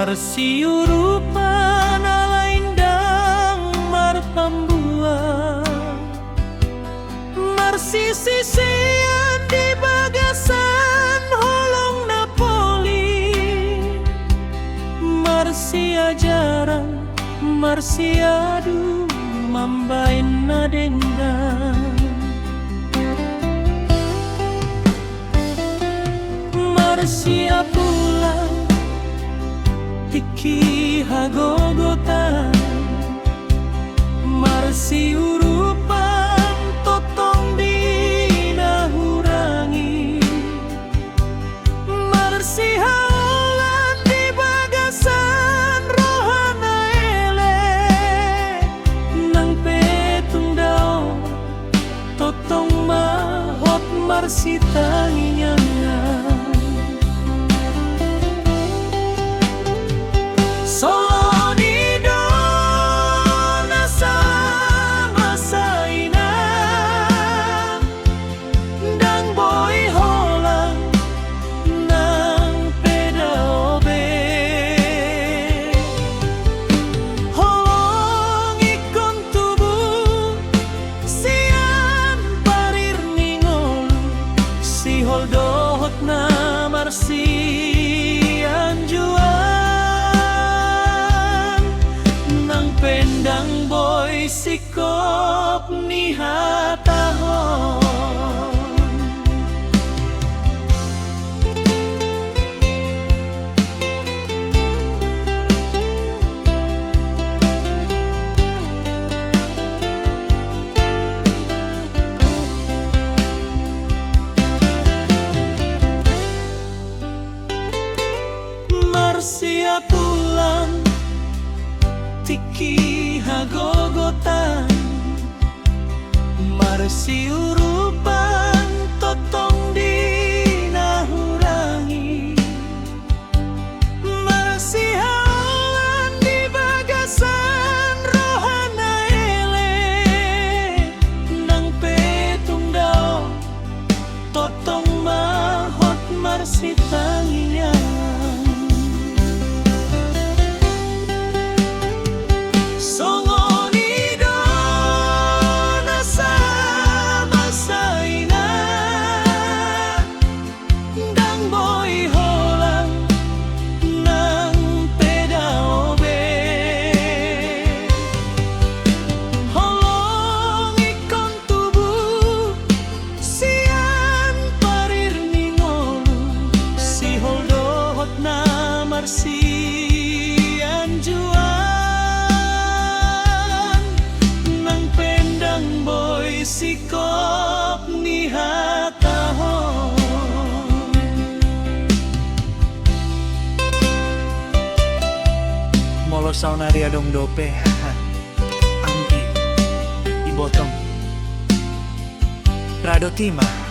Marsiurupan alaindang marpambua marsisisian di bagasan holong Napoli marsiajaran marsiadu mambain nadendang marsia pulang tiki hagogotan marsiurupan totong dinahurangi marsihaolan di bagasan rohana ele nang petung dao totong mahot marsitanginya Solo di dona sama saina Dang boy holang nang peda obe Holong ikon tubuh sian parir ningol Si holdohot na marsian jual Pendang boy sikop ni hatahon Marsia pulang tiki hagogotan marsiurupan totong dinahurangi marsihaolan di bagasan rohana ele nang petung dao totong mahot marsitanginya marsian juan nang pendang boy sikop ni hatahon Molo saunari adong dope Anggi Ibotong Rado Tima